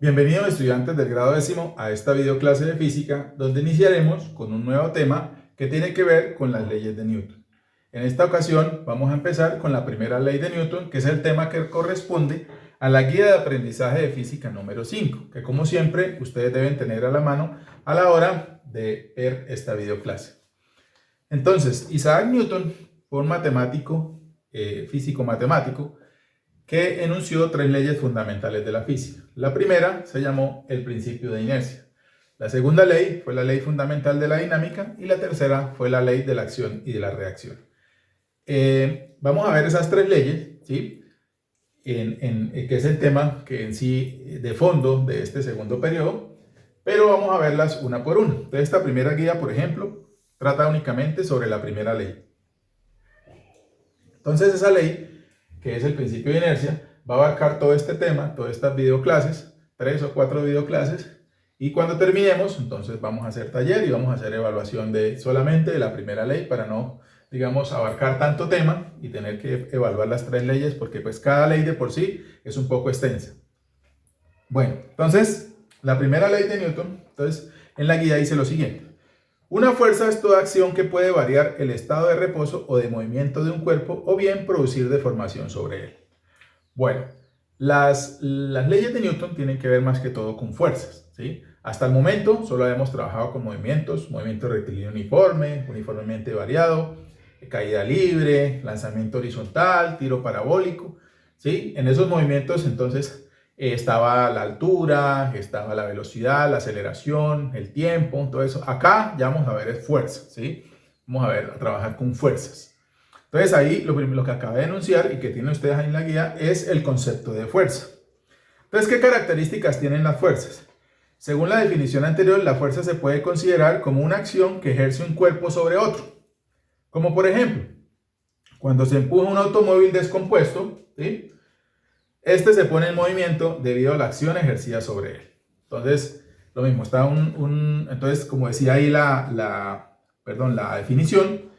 Bienvenidos estudiantes del grado décimo a esta videoclase de física donde iniciaremos con un nuevo tema que tiene que ver con las leyes de Newton. En esta ocasión vamos a empezar con la primera ley de Newton, que es el tema que corresponde a la guía de aprendizaje de física número 5, que como siempre ustedes deben tener a la mano a la hora de ver esta videoclase. Entonces, Isaac Newton fue un matemático, físico-matemático, que enunció tres leyes fundamentales de la física. La primera se llamó el principio de inercia. La segunda ley fue la ley fundamental de la dinámica y la tercera fue la ley de la acción y de la reacción. Vamos a ver esas tres leyes, ¿sí? Que es el tema que en sí de fondo de este segundo periodo, pero vamos a verlas una por una. Entonces, esta primera guía, por ejemplo, trata únicamente sobre la primera ley. Entonces, esa ley, que es el principio de inercia, va a abarcar todo este tema, todas estas videoclases, 3 o 4 videoclases, y cuando terminemos, entonces vamos a hacer taller y vamos a hacer evaluación solamente de la primera ley para no, digamos, abarcar tanto tema y tener que evaluar las tres leyes porque pues cada ley de por sí es un poco extensa. Bueno, entonces, la primera ley de Newton, entonces, en la guía dice lo siguiente. Una fuerza es toda acción que puede variar el estado de reposo o de movimiento de un cuerpo o bien producir deformación sobre él. Bueno, las leyes de Newton tienen que ver más que todo con fuerzas, ¿sí? Hasta el momento solo hemos trabajado con movimientos, movimiento rectilíneo uniforme, uniformemente variado, caída libre, lanzamiento horizontal, tiro parabólico, ¿sí? En esos movimientos entonces estaba la altura, estaba la velocidad, la aceleración, el tiempo, todo eso. Acá ya vamos a ver es fuerza, ¿sí? Vamos a trabajar con fuerzas. Entonces ahí lo que acabé de enunciar y que tienen ustedes ahí en la guía es el concepto de fuerza. Entonces, ¿qué características tienen las fuerzas? Según la definición anterior, la fuerza se puede considerar como una acción que ejerce un cuerpo sobre otro. Como por ejemplo, cuando se empuja un automóvil descompuesto, ¿sí? Este se pone en movimiento debido a la acción ejercida sobre él. Entonces, lo mismo, está entonces, como decía ahí la definición,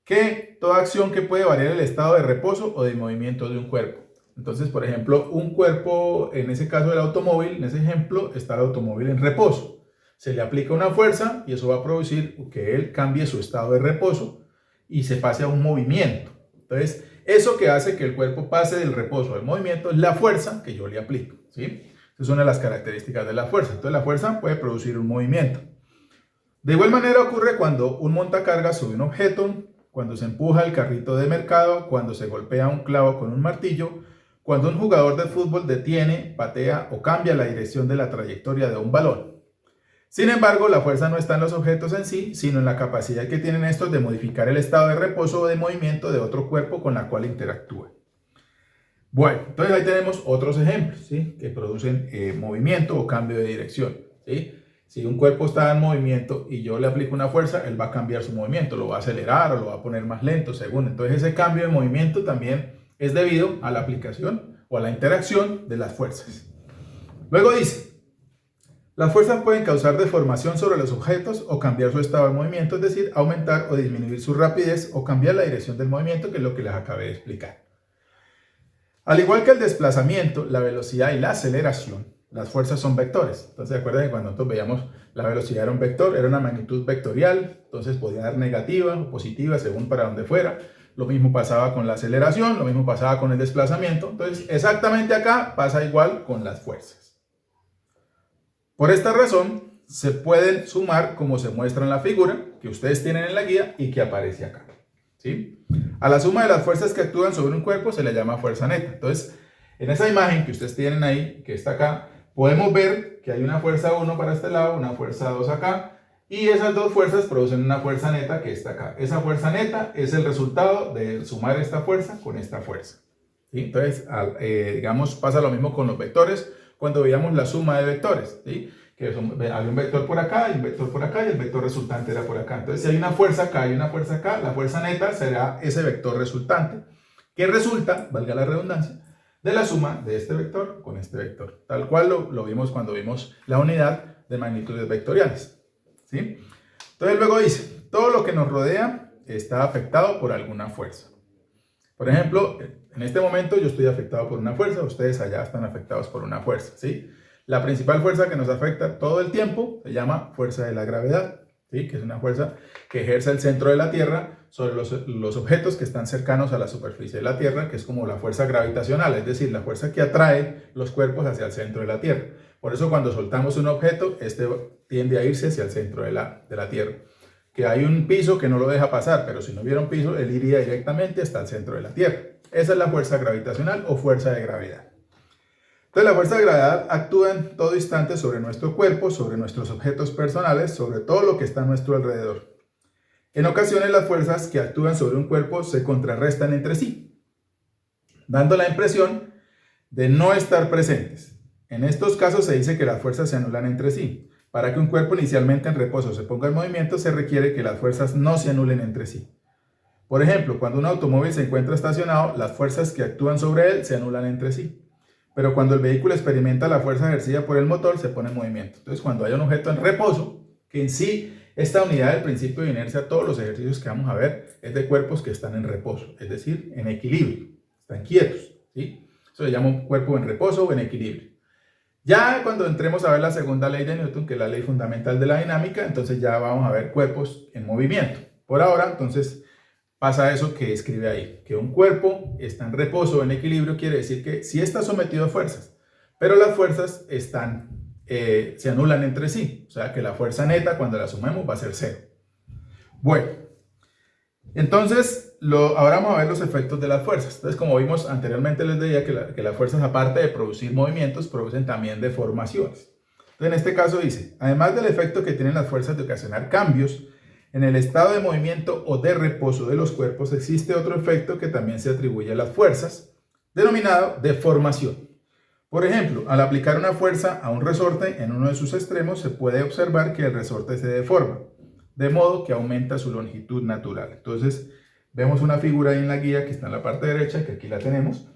que toda acción que puede variar el estado de reposo o de movimiento de un cuerpo. Entonces, por ejemplo, un cuerpo, en ese caso el automóvil, en ese ejemplo, está el automóvil en reposo. Se le aplica una fuerza y eso va a producir que él cambie su estado de reposo y se pase a un movimiento. Entonces, eso que hace que el cuerpo pase del reposo al movimiento es la fuerza que yo le aplico, ¿sí? Esa es una de las características de la fuerza. Entonces, la fuerza puede producir un movimiento. De igual manera ocurre cuando un montacargas sube un objeto, cuando se empuja el carrito de mercado, cuando se golpea un clavo con un martillo, cuando un jugador de fútbol detiene, patea o cambia la dirección de la trayectoria de un balón. Sin embargo, la fuerza no está en los objetos en sí, sino en la capacidad que tienen estos de modificar el estado de reposo o de movimiento de otro cuerpo con la cual interactúa. Bueno, entonces ahí tenemos otros ejemplos, ¿sí? Que producen movimiento o cambio de dirección, ¿sí? Si un cuerpo está en movimiento y yo le aplico una fuerza, él va a cambiar su movimiento, lo va a acelerar o lo va a poner más lento, según. Entonces ese cambio de movimiento también es debido a la aplicación o a la interacción de las fuerzas. Luego dice, las fuerzas pueden causar deformación sobre los objetos o cambiar su estado de movimiento, es decir, aumentar o disminuir su rapidez o cambiar la dirección del movimiento, que es lo que les acabé de explicar. Al igual que el desplazamiento, la velocidad y la aceleración, las fuerzas son vectores. Entonces, recuerden que cuando nosotros veíamos la velocidad era un vector, era una magnitud vectorial, entonces podía dar negativa o positiva según para donde fuera. Lo mismo pasaba con la aceleración, lo mismo pasaba con el desplazamiento. Entonces, exactamente acá pasa igual con las fuerzas. Por esta razón, se pueden sumar como se muestra en la figura que ustedes tienen en la guía y que aparece acá, ¿sí? A la suma de las fuerzas que actúan sobre un cuerpo se le llama fuerza neta. Entonces, en esa imagen que ustedes tienen ahí, que está acá, podemos ver que hay una fuerza 1 para este lado, una fuerza 2 acá, y esas dos fuerzas producen una fuerza neta que está acá. Esa fuerza neta es el resultado de sumar esta fuerza con esta fuerza, ¿sí? Entonces, digamos, pasa lo mismo con los vectores cuando veíamos la suma de vectores, ¿sí? Que había un vector por acá y un vector por acá y el vector resultante era por acá. Entonces, si hay una fuerza acá y una fuerza acá, la fuerza neta será ese vector resultante, que resulta, valga la redundancia, de la suma de este vector con este vector. Tal cual lo vimos cuando vimos la unidad de magnitudes vectoriales, ¿sí? Entonces, luego dice, todo lo que nos rodea está afectado por alguna fuerza. Por ejemplo, en este momento yo estoy afectado por una fuerza, ustedes allá están afectados por una fuerza, ¿sí? La principal fuerza que nos afecta todo el tiempo se llama fuerza de la gravedad, ¿sí? Que es una fuerza que ejerce el centro de la Tierra sobre los objetos que están cercanos a la superficie de la Tierra, que es como la fuerza gravitacional, es decir, la fuerza que atrae los cuerpos hacia el centro de la Tierra. Por eso cuando soltamos un objeto, este tiende a irse hacia el centro de la Tierra. Que hay un piso que no lo deja pasar, pero si no hubiera un piso, él iría directamente hasta el centro de la Tierra. Esa es la fuerza gravitacional o fuerza de gravedad. Entonces la fuerza de gravedad actúa en todo instante sobre nuestro cuerpo, sobre nuestros objetos personales, sobre todo lo que está a nuestro alrededor. En ocasiones las fuerzas que actúan sobre un cuerpo se contrarrestan entre sí, dando la impresión de no estar presentes. En estos casos se dice que las fuerzas se anulan entre sí. Para que un cuerpo inicialmente en reposo se ponga en movimiento, se requiere que las fuerzas no se anulen entre sí. Por ejemplo, cuando un automóvil se encuentra estacionado, las fuerzas que actúan sobre él se anulan entre sí. Pero cuando el vehículo experimenta la fuerza ejercida por el motor, se pone en movimiento. Entonces, cuando hay un objeto en reposo, que en sí, esta unidad del principio de inercia, todos los ejercicios que vamos a ver, es de cuerpos que están en reposo, es decir, en equilibrio, están quietos, ¿sí? Eso se llama un cuerpo en reposo o en equilibrio. Ya cuando entremos a ver la segunda ley de Newton, que es la ley fundamental de la dinámica, entonces ya vamos a ver cuerpos en movimiento. Por ahora, entonces, pasa eso que escribe ahí, que un cuerpo está en reposo o en equilibrio, quiere decir que sí está sometido a fuerzas, pero las fuerzas se anulan entre sí, o sea que la fuerza neta cuando la sumemos va a ser cero. Bueno, entonces ahora vamos a ver los efectos de las fuerzas. Entonces, como vimos anteriormente, les decía que las fuerzas, aparte de producir movimientos, producen también deformaciones. Entonces, en este caso dice, además del efecto que tienen las fuerzas de ocasionar cambios en el estado de movimiento o de reposo de los cuerpos, existe otro efecto que también se atribuye a las fuerzas, denominado deformación. Por ejemplo, al aplicar una fuerza a un resorte en uno de sus extremos, se puede observar que el resorte se deforma, de modo que aumenta su longitud natural. Entonces, vemos una figura ahí en la guía que está en la parte derecha, que aquí la tenemos.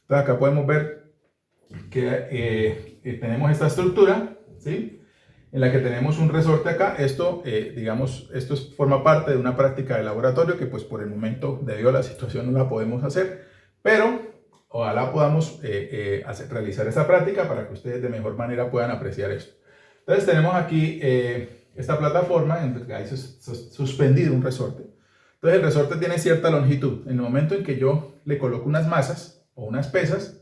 Entonces, acá podemos ver que tenemos esta estructura, ¿sí? En la que tenemos un resorte acá. Esto, esto forma parte de una práctica de laboratorio que pues por el momento, debido a la situación, no la podemos hacer, pero ojalá podamos realizar esa práctica para que ustedes de mejor manera puedan apreciar esto. Entonces tenemos aquí esta plataforma en la que hay suspendido un resorte. Entonces el resorte tiene cierta longitud. En el momento en que yo le coloco unas masas o unas pesas,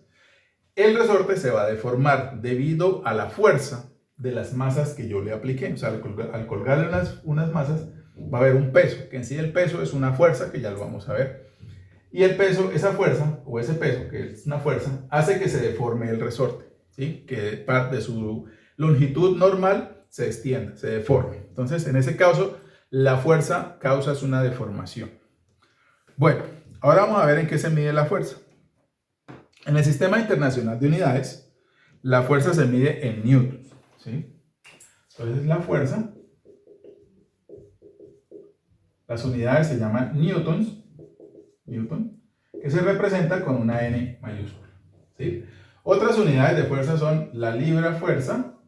el resorte se va a deformar debido a la fuerza de las masas que yo le apliqué. O sea, al colgarle unas masas va a haber un peso, que en sí el peso es una fuerza, que ya lo vamos a ver. Y el peso, esa fuerza, o ese peso, que es una fuerza, hace que se deforme el resorte, ¿sí? Que parte de su longitud normal se extienda, se deforme. Entonces, en ese caso, la fuerza causa una deformación. Bueno, ahora vamos a ver en qué se mide la fuerza. En el Sistema Internacional de Unidades, la fuerza se mide en newtons, ¿sí? Entonces, la fuerza, las unidades se llaman newtons, que se representa con una N mayúscula, ¿sí? Otras unidades de fuerza son la libra fuerza,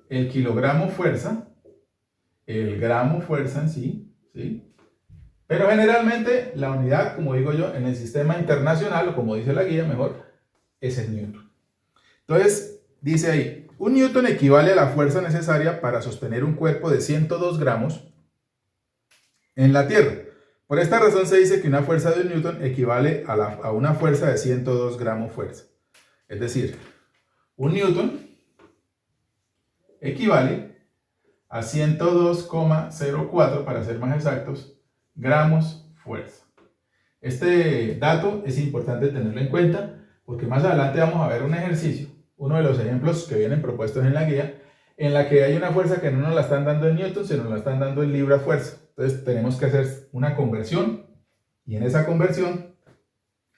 el kilogramo fuerza, el gramo fuerza en sí, ¿sí? Pero generalmente la unidad, como digo yo, en el sistema internacional, o como dice la guía mejor, es el newton. Entonces, dice ahí, un newton equivale a la fuerza necesaria para sostener un cuerpo de 102 gramos en la Tierra. Por esta razón se dice que una fuerza de un newton equivale a una fuerza de 102 gramos fuerza. Es decir, un newton equivale a 102,04, para ser más exactos, gramos fuerza. Este dato es importante tenerlo en cuenta porque más adelante vamos a ver un ejercicio, uno de los ejemplos que vienen propuestos en la guía, en la que hay una fuerza que no nos la están dando en newton, sino nos la están dando en libra fuerza. Entonces tenemos que hacer una conversión y en esa conversión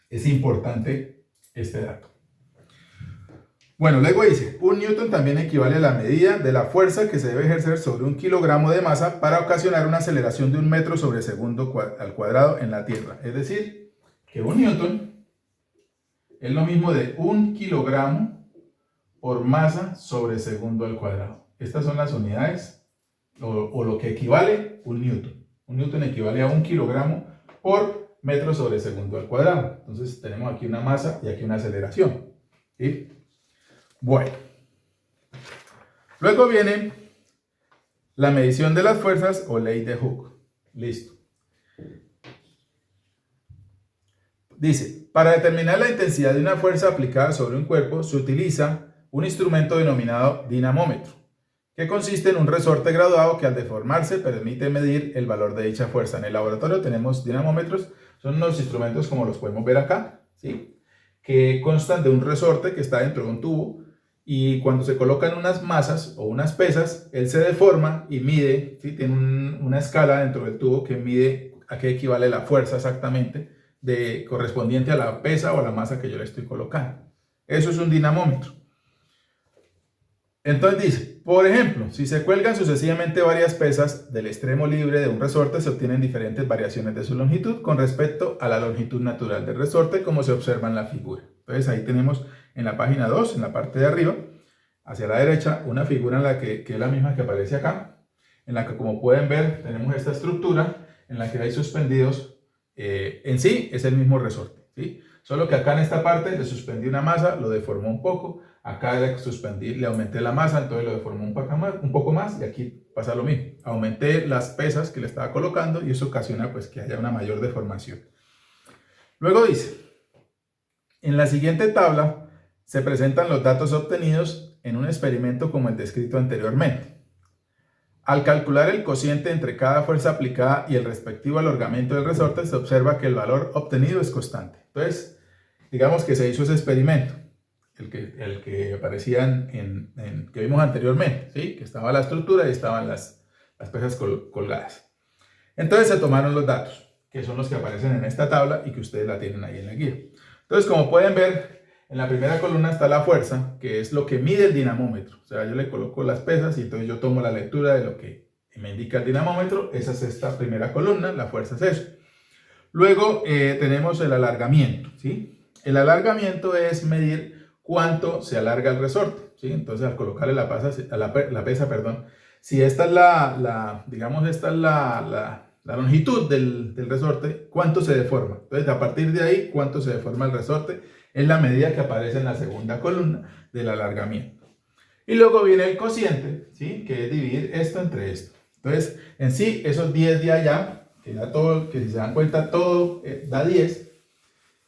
es importante este dato. Bueno, luego dice, un newton también equivale a la medida de la fuerza que se debe ejercer sobre un kilogramo de masa para ocasionar una aceleración de 1 metro sobre segundo al cuadrado en la Tierra. Es decir, que un newton es lo mismo de 1 kilogramo por masa sobre segundo al cuadrado. Estas son las unidades o lo que equivale un newton. Un newton equivale a 1 kilogramo por metro sobre segundo al cuadrado. Entonces tenemos aquí una masa y aquí una aceleración, ¿sí? Bueno, Luego viene la medición de las fuerzas o ley de Hooke. Listo. Dice, para determinar la intensidad de una fuerza aplicada sobre un cuerpo se utiliza un instrumento denominado dinamómetro, que consiste en un resorte graduado que al deformarse permite medir el valor de dicha fuerza. En el laboratorio tenemos dinamómetros, son unos instrumentos como los podemos ver acá, ¿sí? Que constan de un resorte que está dentro de un tubo y cuando se colocan unas masas o unas pesas, él se deforma y mide, ¿sí? Tiene una escala dentro del tubo que mide a qué equivale la fuerza exactamente correspondiente a la pesa o a la masa que yo le estoy colocando. Eso es un dinamómetro. Entonces dice, por ejemplo, si se cuelgan sucesivamente varias pesas del extremo libre de un resorte, se obtienen diferentes variaciones de su longitud con respecto a la longitud natural del resorte, como se observa en la figura. Entonces ahí tenemos en la página 2, en la parte de arriba, hacia la derecha, una figura en la que es la misma que aparece acá, en la que, como pueden ver, tenemos esta estructura en la que hay suspendidos, en sí es el mismo resorte, ¿sí? Solo que acá en esta parte le suspendí una masa, lo deformó un poco, acá le aumenté la masa, entonces lo deformó un poco más y aquí pasa lo mismo. Aumenté las pesas que le estaba colocando y eso ocasiona pues que haya una mayor deformación. Luego dice, en la siguiente tabla se presentan los datos obtenidos en un experimento como el descrito anteriormente. Al calcular el cociente entre cada fuerza aplicada y el respectivo alargamiento del resorte, se observa que el valor obtenido es constante. Entonces, digamos que se hizo ese experimento, el que aparecía que vimos anteriormente, ¿sí? Que estaba la estructura y estaban las pesas colgadas. Entonces se tomaron los datos, que son los que aparecen en esta tabla y que ustedes la tienen ahí en la guía. Entonces, como pueden ver, en la primera columna está la fuerza, que es lo que mide el dinamómetro. O sea, yo le coloco las pesas y entonces yo tomo la lectura de lo que me indica el dinamómetro. Esa es esta primera columna, la fuerza es eso. Luego tenemos el alargamiento, ¿sí? El alargamiento es medir cuánto se alarga el resorte, ¿sí? Entonces, al colocarle la pesa, si esta es la longitud del resorte, ¿cuánto se deforma? Entonces, a partir de ahí, ¿cuánto se deforma el resorte? Es la medida que aparece en la segunda columna del alargamiento. Y luego viene el cociente, ¿sí? Que es dividir esto entre esto. Entonces, en sí, esos 10 de allá, que si se dan cuenta todo da 10,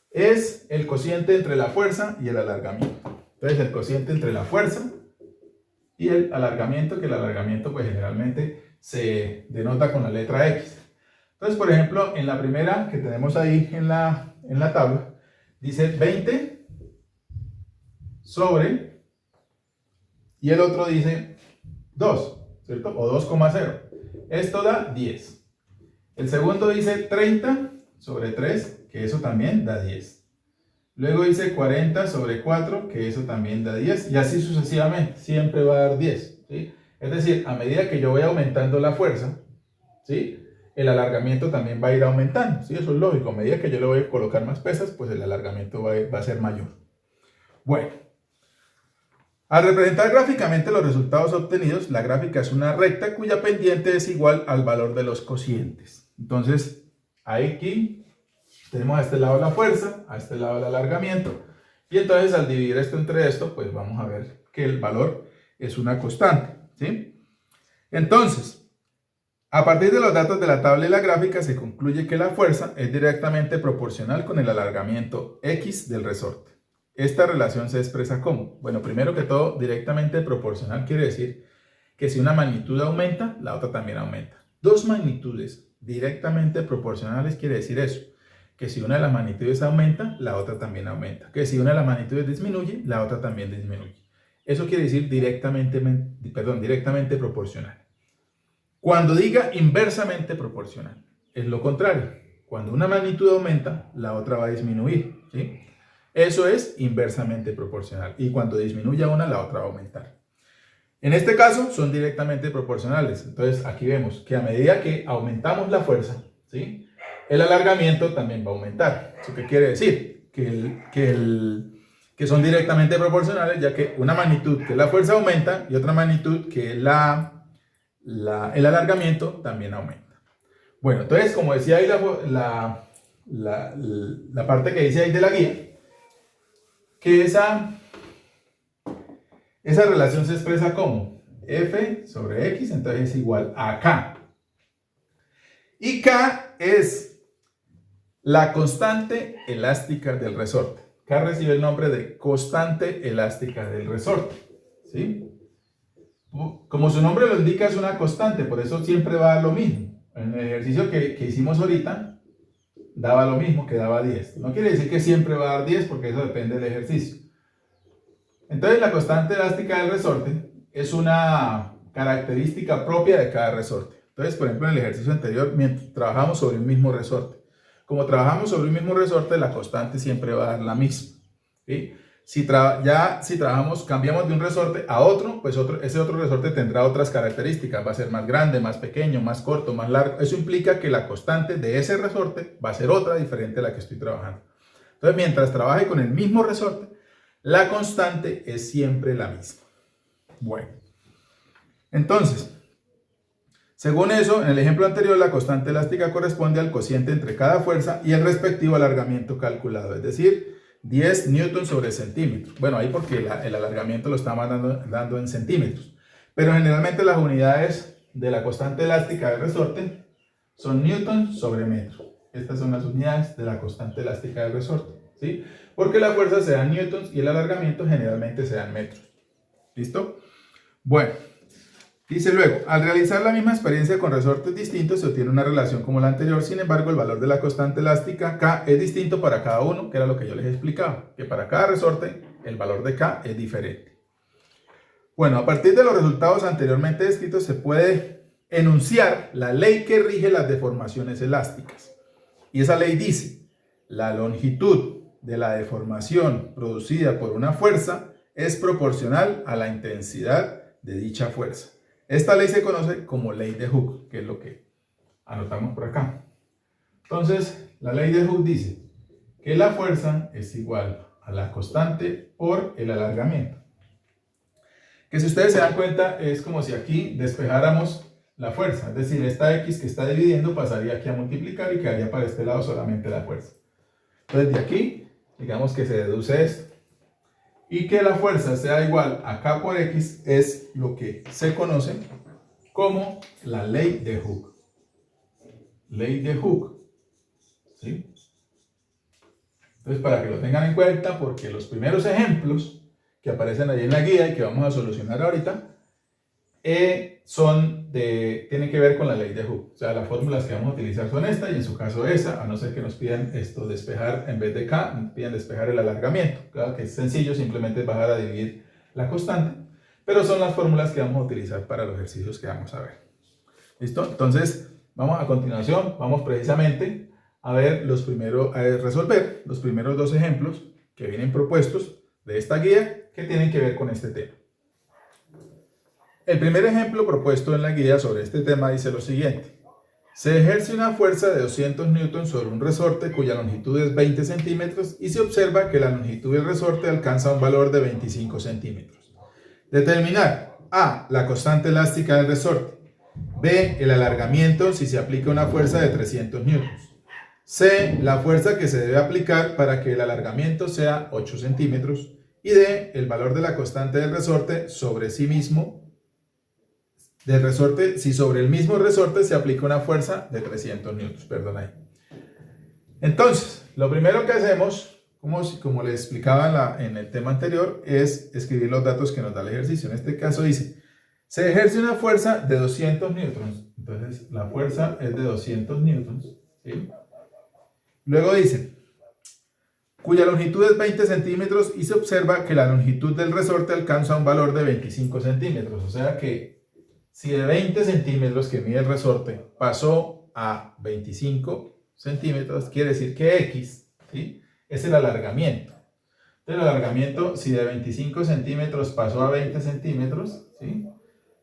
es el cociente entre la fuerza y el alargamiento. Entonces, el cociente entre la fuerza y el alargamiento, que el alargamiento pues generalmente se denota con la letra X. Entonces, por ejemplo, en la primera que tenemos ahí en la tabla, dice 20 sobre, y el otro dice 2, ¿cierto? O 2,0. Esto da 10. El segundo dice 30 sobre 3, que eso también da 10. Luego dice 40 sobre 4, que eso también da 10. Y así sucesivamente, siempre va a dar 10, ¿sí? Es decir, a medida que yo voy aumentando la fuerza, ¿sí? El alargamiento también va a ir aumentando, ¿sí? Eso es lógico. A medida que yo le voy a colocar más pesas, pues el alargamiento va a ser mayor. Bueno, al representar gráficamente los resultados obtenidos, la gráfica es una recta cuya pendiente es igual al valor de los cocientes. Entonces, aquí tenemos a este lado la fuerza, a este lado el alargamiento, y entonces al dividir esto entre esto, pues vamos a ver que el valor es una constante, ¿sí? Entonces, a partir de los datos de la tabla y la gráfica se concluye que la fuerza es directamente proporcional con el alargamiento X del resorte. Esta relación se expresa como, bueno, primero que todo, directamente proporcional quiere decir que si una magnitud aumenta, la otra también aumenta. Dos magnitudes directamente proporcionales quiere decir eso, que si una de las magnitudes aumenta, la otra también aumenta. Que si una de las magnitudes disminuye, la otra también disminuye. Eso quiere decir directamente proporcional. Cuando diga inversamente proporcional, es lo contrario. Cuando una magnitud aumenta, la otra va a disminuir, ¿sí? Eso es inversamente proporcional. Y cuando disminuya una, la otra va a aumentar. En este caso, son directamente proporcionales. Entonces, aquí vemos que a medida que aumentamos la fuerza, ¿sí? El alargamiento también va a aumentar. ¿Eso qué quiere decir? Que son directamente proporcionales, ya que una magnitud, que es la fuerza, aumenta, y otra magnitud, que es el alargamiento, también aumenta. Bueno, entonces, como decía ahí la parte que dice ahí de la guía, que esa relación se expresa como F sobre X, entonces es igual a K. Y K es la constante elástica del resorte. K recibe el nombre de constante elástica del resorte, ¿sí? Como su nombre lo indica, es una constante, por eso siempre va a dar lo mismo. En el ejercicio que hicimos ahorita, daba lo mismo, que daba 10. No quiere decir que siempre va a dar 10, porque eso depende del ejercicio. Entonces, la constante elástica del resorte es una característica propia de cada resorte. Entonces, por ejemplo, en el ejercicio anterior, mientras trabajamos sobre un mismo resorte. Como trabajamos sobre un mismo resorte, la constante siempre va a dar la misma, ¿sí? Si trabajamos, cambiamos de un resorte a otro, pues ese otro resorte tendrá otras características. Va a ser más grande, más pequeño, más corto, más largo. Eso implica que la constante de ese resorte va a ser otra diferente a la que estoy trabajando. Entonces, mientras trabaje con el mismo resorte, la constante es siempre la misma. Bueno, entonces, según eso, en el ejemplo anterior, la constante elástica corresponde al cociente entre cada fuerza y el respectivo alargamiento calculado, es decir, 10 newtons sobre centímetros. Bueno, ahí porque el alargamiento lo estamos dando en centímetros. Pero generalmente las unidades de la constante elástica del resorte son newtons sobre metro. Estas son las unidades de la constante elástica del resorte, ¿sí? Porque la fuerza se da en newtons y el alargamiento generalmente se da en metros. ¿Listo? Bueno, dice luego, al realizar la misma experiencia con resortes distintos se obtiene una relación como la anterior, sin embargo el valor de la constante elástica K es distinto para cada uno, que era lo que yo les explicaba, que para cada resorte el valor de K es diferente. Bueno, a partir de los resultados anteriormente descritos se puede enunciar la ley que rige las deformaciones elásticas. Y esa ley dice, la longitud de la deformación producida por una fuerza es proporcional a la intensidad de dicha fuerza. Esta ley se conoce como ley de Hooke, que es lo que anotamos por acá. Entonces, la ley de Hooke dice que la fuerza es igual a la constante por el alargamiento. Que si ustedes se dan cuenta, es como si aquí despejáramos la fuerza. Es decir, esta X que está dividiendo pasaría aquí a multiplicar y quedaría para este lado solamente la fuerza. Entonces, de aquí, digamos que se deduce esto. Y que la fuerza sea igual a K por X es lo que se conoce como la ley de Hooke. Ley de Hooke. ¿Sí? Entonces, para que lo tengan en cuenta, porque los primeros ejemplos que aparecen ahí en la guía y que vamos a solucionar ahorita, tienen que ver con la ley de Hooke. O sea, las fórmulas que vamos a utilizar son esta y en su caso esa, a no ser que nos pidan esto, despejar en vez de K, nos pidan despejar el alargamiento. Claro que es sencillo, simplemente es bajar a dividir la constante, pero son las fórmulas que vamos a utilizar para los ejercicios que vamos a ver. ¿Listo? Entonces, a continuación, vamos precisamente a resolver los primeros dos ejemplos que vienen propuestos de esta guía que tienen que ver con este tema. El primer ejemplo propuesto en la guía sobre este tema dice lo siguiente. Se ejerce una fuerza de 200 newtons sobre un resorte cuya longitud es 20 centímetros y se observa que la longitud del resorte alcanza un valor de 25 centímetros. Determinar A. La constante elástica del resorte. B. El alargamiento si se aplica una fuerza de 300 newtons. C. La fuerza que se debe aplicar para que el alargamiento sea 8 centímetros. Y D. El valor de la constante del resorte sobre sí mismo, si sobre el mismo resorte se aplica una fuerza de 300 newtons. Entonces, lo primero que hacemos, como les explicaba en el tema anterior, es escribir los datos que nos da el ejercicio. En este caso dice, se ejerce una fuerza de 200 newtons. Entonces, la fuerza es de 200 newtons. ¿Sí? Luego dice, cuya longitud es 20 centímetros y se observa que la longitud del resorte alcanza un valor de 25 centímetros. O sea que si de 20 centímetros que mide el resorte pasó a 25 centímetros, quiere decir que X, ¿sí?, es el alargamiento. Entonces el alargamiento, si de 25 centímetros pasó a 20 centímetros, ¿sí?,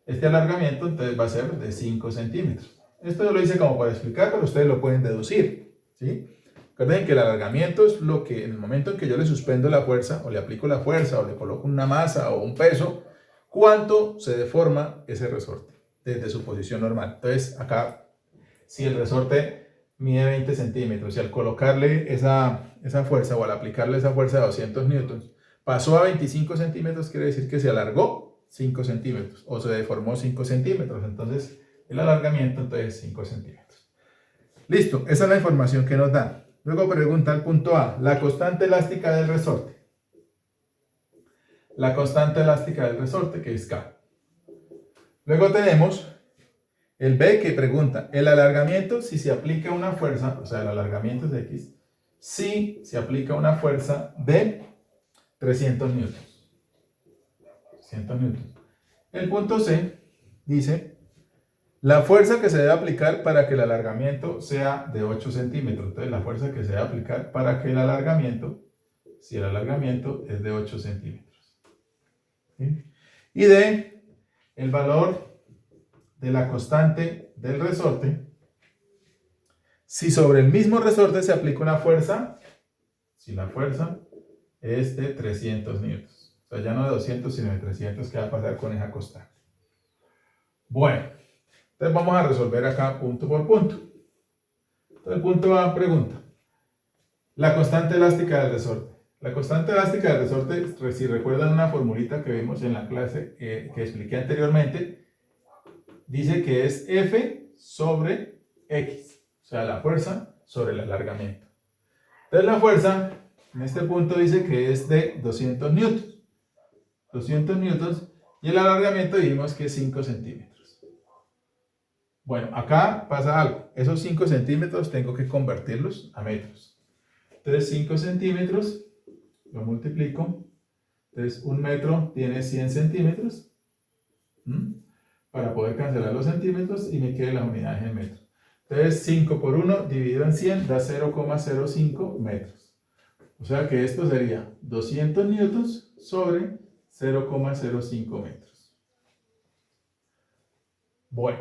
este alargamiento entonces va a ser de 5 centímetros. Esto yo lo hice como para explicar, pero ustedes lo pueden deducir, ¿sí? Recuerden que el alargamiento es lo que en el momento en que yo le suspendo la fuerza, o le aplico la fuerza, o le coloco una masa o un peso, cuánto se deforma ese resorte desde su posición normal. Entonces acá, si el resorte mide 20 centímetros y al colocarle esa fuerza o al aplicarle esa fuerza de 200 newtons pasó a 25 centímetros, quiere decir que se alargó 5 centímetros o se deformó 5 centímetros. Entonces, el alargamiento entonces es 5 centímetros. Listo, esa es la información que nos dan. Luego pregunta el punto A, la constante elástica del resorte. La constante elástica del resorte, que es K. Luego tenemos el B, que pregunta, el alargamiento si se aplica una fuerza, o sea, el alargamiento es de X, si se aplica una fuerza de 300 newtons. 300 newtons. El punto C dice, la fuerza que se debe aplicar para que el alargamiento sea de 8 centímetros. Entonces, la fuerza que se debe aplicar para que el alargamiento, si el alargamiento es de 8 centímetros. ¿Sí? Y D, el valor de la constante del resorte, si sobre el mismo resorte se aplica una fuerza, si la fuerza es de 300 newtons. O sea, ya no de 200, sino de 300, ¿qué va a pasar con esa constante? Bueno, entonces vamos a resolver acá punto por punto. Entonces el punto A pregunta, la constante elástica del resorte. La constante elástica del resorte, si recuerdan una formulita que vimos en la clase que expliqué anteriormente, dice que es F sobre X, o sea, la fuerza sobre el alargamiento. Entonces la fuerza, en este punto dice que es de 200 newtons. 200 newtons y el alargamiento dijimos que es 5 centímetros. Bueno, acá pasa algo. Esos 5 centímetros tengo que convertirlos a metros. Entonces 5 centímetros lo multiplico. Entonces un metro tiene 100 centímetros. Para poder cancelar los centímetros y me queden las unidades en metros. Entonces 5 por 1 dividido en 100 da 0,05 metros. O sea que esto sería 200 newtons sobre 0,05 metros. Bueno,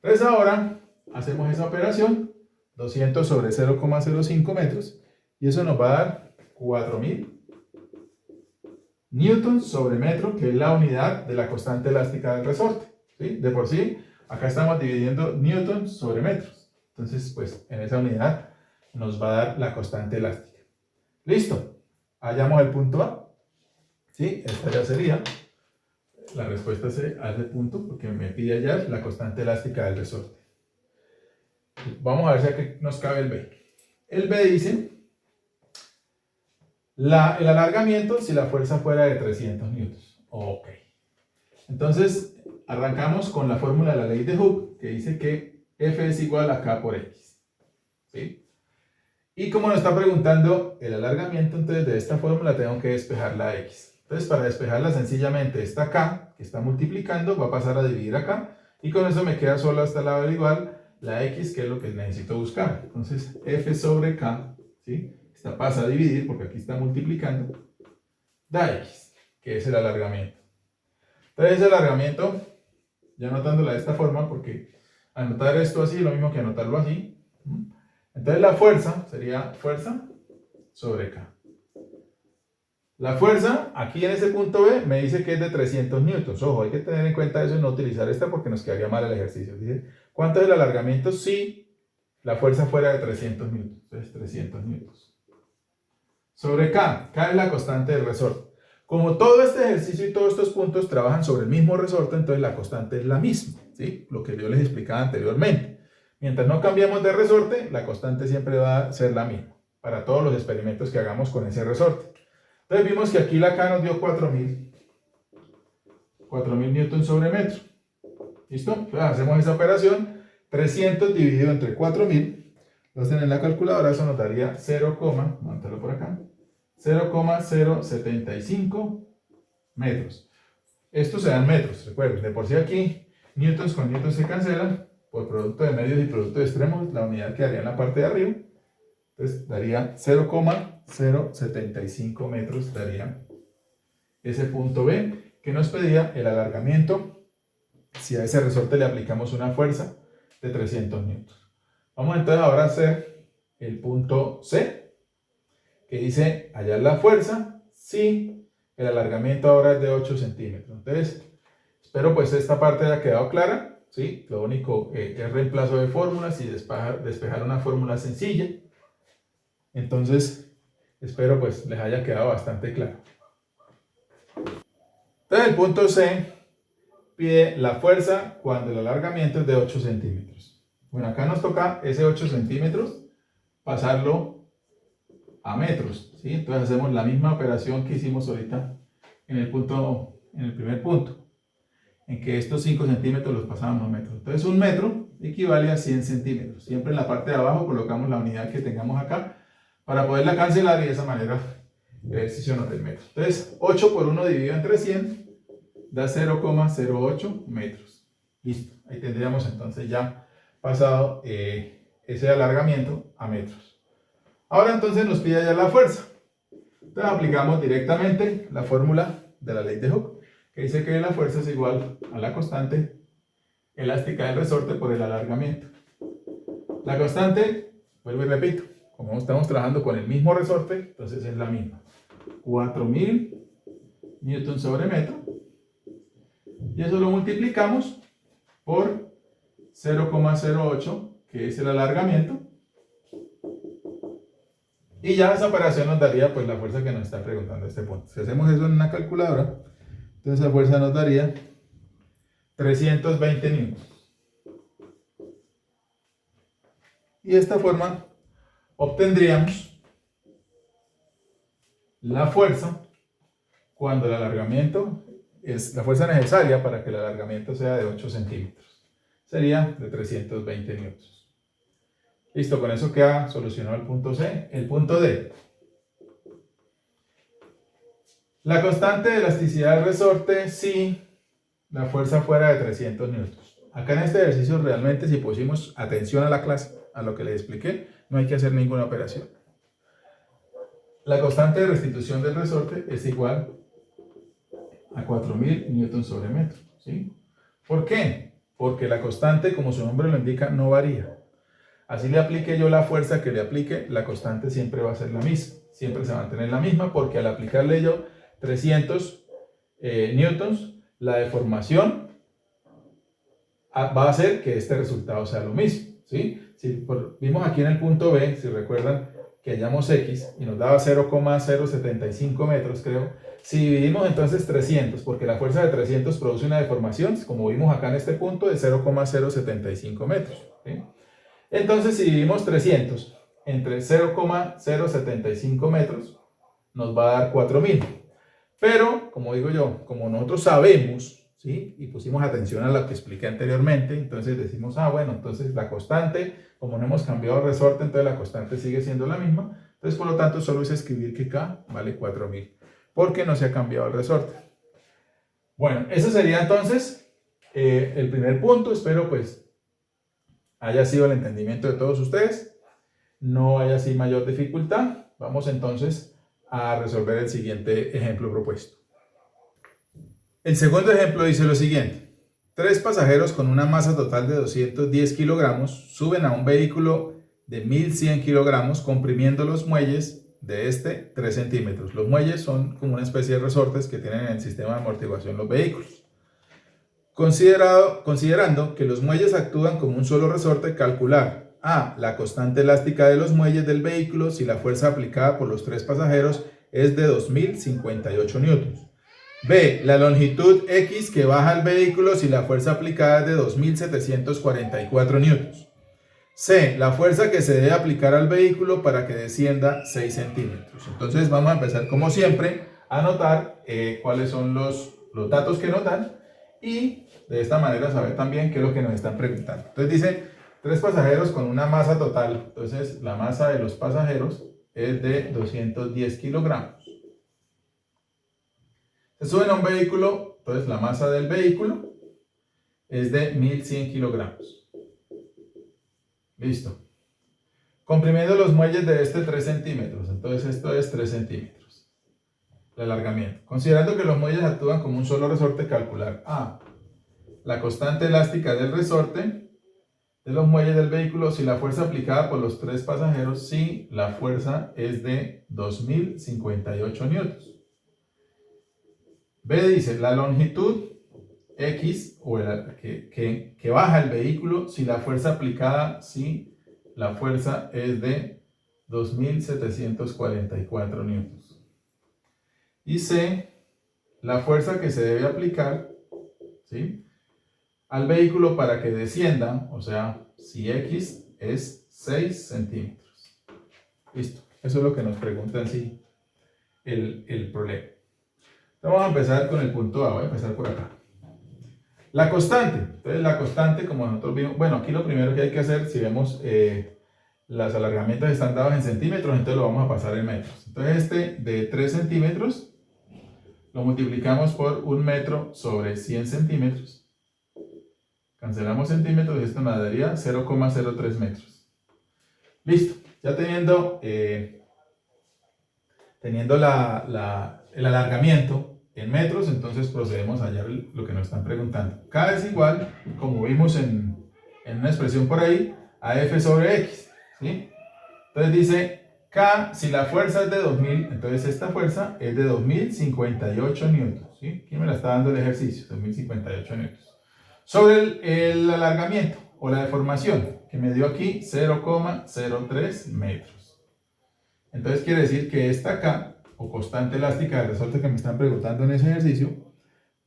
entonces ahora hacemos esa operación, 200 sobre 0,05 metros, y eso nos va a dar 4000 newtons sobre metro, que es la unidad de la constante elástica del resorte. ¿Sí? De por sí, acá estamos dividiendo newtons sobre metros. Entonces, pues, en esa unidad nos va a dar la constante elástica. Listo. Hallamos el punto A. ¿Sí? Esta ya sería la respuesta a ese punto, porque me pide hallar la constante elástica del resorte. Vamos a ver si aquí nos cabe el B. El B dice, el alargamiento si la fuerza fuera de 300 newtons. Ok. Entonces, arrancamos con la fórmula de la ley de Hooke, que dice que F es igual a K por X. ¿Sí? Y como nos está preguntando el alargamiento, entonces de esta fórmula tengo que despejar la X. Entonces, para despejarla sencillamente, esta K, que está multiplicando, va a pasar a dividir acá, y con eso me queda solo hasta el lado del igual la X, que es lo que necesito buscar. Entonces, F sobre K, ¿sí? Esta pasa a dividir, porque aquí está multiplicando, da X, que es el alargamiento. Entonces, el alargamiento, ya anotándola de esta forma, porque anotar esto así es lo mismo que anotarlo así. Entonces, la fuerza sería fuerza sobre K. La fuerza, aquí en ese punto B, me dice que es de 300 newtons. Ojo, hay que tener en cuenta eso y no utilizar esta porque nos quedaría mal el ejercicio. Dice, ¿cuánto es el alargamiento si la fuerza fuera de 300 newtons? Entonces, 300 newtons. Sobre K, K es la constante del resorte. Como todo este ejercicio y todos estos puntos trabajan sobre el mismo resorte, entonces la constante es la misma, ¿sí? Lo que yo les explicaba anteriormente. Mientras no cambiamos de resorte, la constante siempre va a ser la misma para todos los experimentos que hagamos con ese resorte. Entonces vimos que aquí la K nos dio 4000 newtons sobre metro. ¿Listo? Entonces hacemos esa operación. 300 dividido entre 4000. Lo hacen en la calculadora, eso nos daría 0,075 metros. Esto se dan metros, recuerden. De por sí aquí, newtons con newtons se cancelan. Por producto de medios y producto de extremos, la unidad quedaría en la parte de arriba. Entonces daría 0,075 metros, daría ese punto B, que nos pedía el alargamiento si a ese resorte le aplicamos una fuerza de 300 newtons. Vamos entonces ahora a hacer el punto C, que dice hallar la fuerza si el alargamiento ahora es de 8 centímetros. Entonces, espero pues esta parte haya quedado clara, ¿sí? Lo único es reemplazo de fórmulas y despejar una fórmula sencilla. Entonces, espero pues les haya quedado bastante claro. Entonces el punto C pide la fuerza cuando el alargamiento es de 8 centímetros. Bueno, acá nos toca ese 8 centímetros pasarlo a metros, ¿sí? Entonces hacemos la misma operación que hicimos ahorita en el primer punto, en que estos 5 centímetros los pasamos a metros. Entonces un metro equivale a 100 centímetros. Siempre en la parte de abajo colocamos la unidad que tengamos acá para poderla cancelar y de esa manera el ejercicio nos da el metro. Entonces 8 por 1 dividido entre 100 da 0,08 metros. Listo, ahí tendríamos entonces ya pasado ese alargamiento a metros. Ahora entonces nos pide ya la fuerza. Entonces aplicamos directamente la fórmula de la ley de Hooke, que dice que la fuerza es igual a la constante elástica del resorte por el alargamiento. La constante, vuelvo y repito, como estamos trabajando con el mismo resorte, entonces es la misma. 4000 newtons sobre metro. Y eso lo multiplicamos por 0,08, que es el alargamiento. Y ya esa operación nos daría pues la fuerza que nos está preguntando este punto. Si hacemos eso en una calculadora, entonces la fuerza nos daría 320 newtons. Y de esta forma obtendríamos la fuerza cuando el alargamiento es la fuerza necesaria para que el alargamiento sea de 8 centímetros. Sería de 320 newtons. Listo, con eso queda solucionado el punto C. El punto D. La constante de elasticidad del resorte si la fuerza fuera de 300 newtons. Acá en este ejercicio realmente si pusimos atención a la clase, a lo que les expliqué, no hay que hacer ninguna operación. La constante de restitución del resorte es igual a 4000 newtons sobre metro. ¿Sí? ¿Por qué? Porque la constante, como su nombre lo indica, no varía. Así le aplique yo la fuerza que le aplique, la constante siempre va a ser la misma. Siempre se va a mantener la misma porque al aplicarle yo 300 newtons, la deformación va a hacer que este resultado sea lo mismo. ¿Sí? Si vimos aquí en el punto B, si recuerdan que hallamos X y nos daba 0,075 metros, creo. Si dividimos entonces 300, porque la fuerza de 300 produce una deformación, como vimos acá en este punto, de 0,075 metros. ¿Sí? Entonces, si dividimos 300 entre 0,075 metros, nos va a dar 4000. Pero, como digo yo, como nosotros sabemos, ¿sí? Y pusimos atención a lo que expliqué anteriormente, entonces decimos, bueno, entonces la constante, como no hemos cambiado el resorte, entonces la constante sigue siendo la misma. Entonces, por lo tanto, solo es escribir que K vale 4000, porque no se ha cambiado el resorte. Bueno, eso sería entonces el primer punto. Espero pues haya sido el entendimiento de todos ustedes, no haya así mayor dificultad. Vamos entonces a resolver el siguiente ejemplo propuesto. El segundo ejemplo dice lo siguiente: 3 pasajeros con una masa total de 210 kilogramos suben a un vehículo de 1100 kilogramos comprimiendo los muelles de 3 centímetros. Los muelles son como una especie de resortes que tienen en el sistema de amortiguación los vehículos. Considerando que los muelles actúan como un solo resorte, calcular A. La constante elástica de los muelles del vehículo si la fuerza aplicada por los 3 pasajeros es de 2058 newtons. B. La longitud X que baja el vehículo si la fuerza aplicada es de 2744 newtons. C. La fuerza que se debe aplicar al vehículo para que descienda 6 centímetros. Entonces vamos a empezar como siempre a anotar cuáles son los datos que nos dan y de esta manera saber también qué es lo que nos están preguntando. Entonces dice 3 pasajeros con una masa total. Entonces la masa de los pasajeros es de 210 kilogramos. Se suben a un vehículo, entonces la masa del vehículo es de 1100 kilogramos. Listo. Comprimiendo los muelles de 3 centímetros. Entonces esto es 3 centímetros. El alargamiento. Considerando que los muelles actúan como un solo resorte, calcular A. La constante elástica del resorte de los muelles del vehículo si la fuerza aplicada por los 3 pasajeros, si la fuerza es de 2058 newtons. B dice la longitud X o que baja el vehículo si la fuerza aplicada, si la fuerza es de 2744 newtons. Y C, la fuerza que se debe aplicar, ¿sí?, al vehículo para que descienda, o sea, si X es 6 centímetros. Listo. Eso es lo que nos pregunta en sí el problema. Entonces vamos a empezar con el punto A. Voy a empezar por acá. La constante. Entonces la constante, como nosotros vimos, bueno, aquí lo primero que hay que hacer, si vemos los alargamientos están dados en centímetros, entonces lo vamos a pasar en metros. Entonces este de 3 centímetros lo multiplicamos por 1 metro sobre 100 centímetros. Cancelamos centímetros y esto nos daría 0,03 metros. Listo. Ya teniendo el alargamiento en metros, entonces procedemos a hallar lo que nos están preguntando. K es igual, como vimos en una expresión por ahí, a F sobre X, ¿sí? Entonces dice K, si la fuerza es de 2000, entonces esta fuerza es de 2058 newtons, ¿sí? ¿Quién me la está dando el ejercicio? 2058 newtons. Sobre el alargamiento o la deformación, que me dio aquí 0,03 metros. Entonces quiere decir que esta K, o constante elástica de resorte que me están preguntando en ese ejercicio,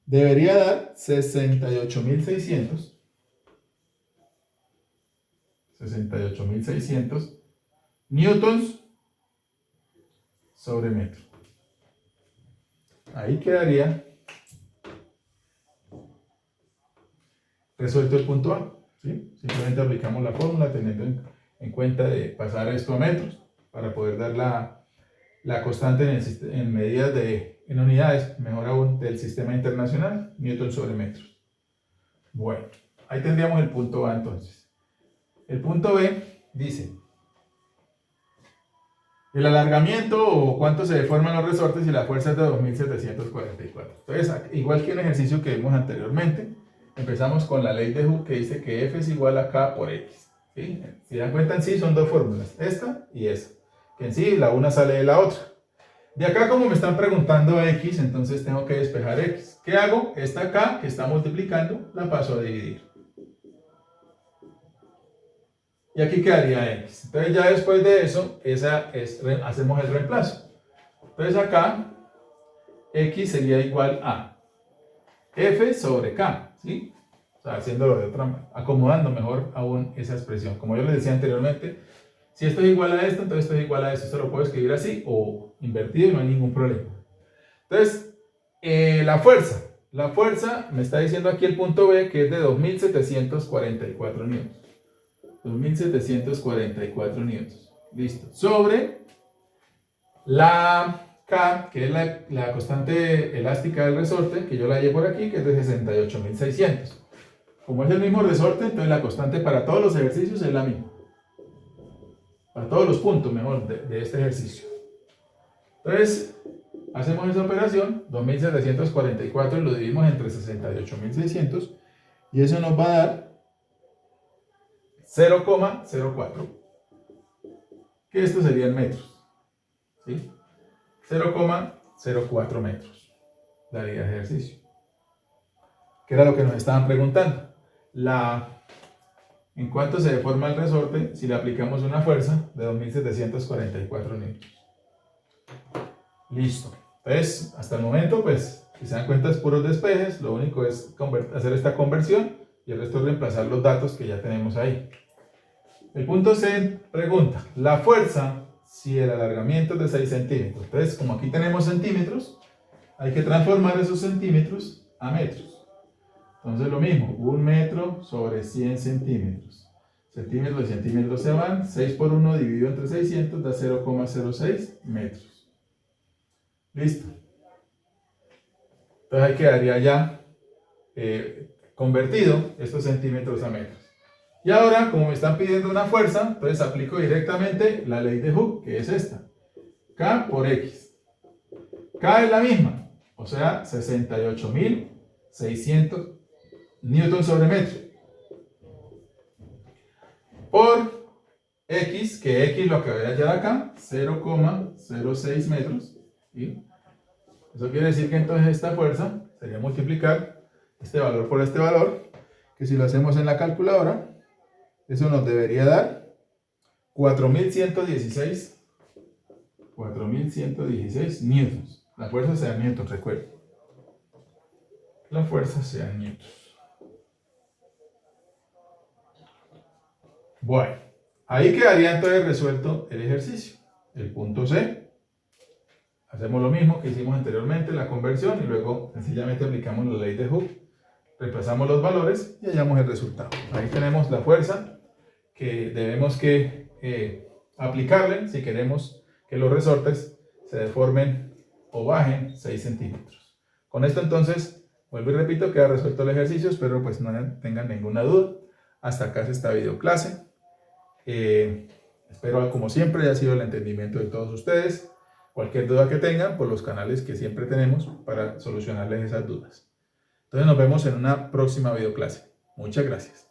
debería dar 68.600 newtons sobre metro. Ahí quedaría resuelto el punto A, ¿sí? Simplemente aplicamos la fórmula teniendo en cuenta de pasar esto a metros para poder dar la constante en medidas en unidades, mejor aún, del sistema internacional, newton sobre metros. Bueno, ahí tendríamos el punto A entonces. El punto B dice el alargamiento o cuánto se deforman los resortes y la fuerza es de 2744. Entonces, igual que en el ejercicio que vimos anteriormente, empezamos con la ley de Hooke que dice que F es igual a K por X, ¿sí? Si dan cuenta, en sí son dos fórmulas, esta y esta, que en sí la una sale de la otra. De acá, como me están preguntando X, entonces tengo que despejar X. ¿Qué hago? Esta K que está multiplicando la paso a dividir. Y aquí quedaría X. Entonces ya después de eso, hacemos el reemplazo. Entonces acá, X sería igual a F sobre K, ¿sí? O sea, haciéndolo de otra manera, acomodando mejor aún esa expresión. Como yo les decía anteriormente, si esto es igual a esto, entonces esto es igual a esto. Esto lo puedo escribir así o invertido y no hay ningún problema. Entonces, la fuerza me está diciendo aquí el punto B que es de 2744 newtons. 2744 newtons. Listo. Sobre la K, que es la constante elástica del resorte, que yo la hallé por aquí, que es de 68.600. Como es el mismo resorte, entonces la constante para todos los ejercicios es la misma. Para todos los puntos, mejor, de este ejercicio. Entonces, hacemos esa operación, 2744 lo dividimos entre 68.600 y eso nos va a dar 0,04, que esto sería en metros, ¿sí? 0,04 metros daría el ejercicio, que era lo que nos estaban preguntando. ¿En cuánto se deforma el resorte si le aplicamos una fuerza de 2744 newtons? Listo. Entonces, hasta el momento, pues, si se dan cuenta, es puros despejes. Lo único es hacer esta conversión y el resto es reemplazar los datos que ya tenemos ahí. El punto C pregunta, la fuerza si el alargamiento es de 6 centímetros. Entonces, como aquí tenemos centímetros, hay que transformar esos centímetros a metros. Entonces, lo mismo, 1 metro sobre 100 centímetros. Centímetros y centímetros se van, 6 por 1 dividido entre 600 da 0,06 metros. Listo. Entonces, ahí quedaría ya convertido estos centímetros a metros. Y ahora, como me están pidiendo una fuerza, entonces aplico directamente la ley de Hooke, que es esta. K por X. K es la misma, o sea, 68.600 newton sobre metro. Por X, que X lo acabé de hallar acá, 0,06 metros. ¿Sí? Eso quiere decir que entonces esta fuerza sería multiplicar este valor por este valor, que si lo hacemos en la calculadora, eso nos debería dar 4.116 newtons. La fuerza sea newtons, recuerden. la fuerza sea en newtons. Bueno, ahí quedaría entonces resuelto el ejercicio. El punto C. Hacemos lo mismo que hicimos anteriormente, la conversión, y luego sencillamente aplicamos la ley de Hooke. Reemplazamos los valores y hallamos el resultado. Ahí tenemos la fuerza que debemos aplicarle si queremos que los resortes se deformen o bajen 6 centímetros. Con esto entonces, vuelvo y repito, queda resuelto el ejercicio. Espero pues no tengan ninguna duda. Hasta acá esta videoclase. Espero como siempre haya sido el entendimiento de todos ustedes. Cualquier duda que tengan, por los canales que siempre tenemos para solucionarles esas dudas. Entonces nos vemos en una próxima videoclase. Muchas gracias.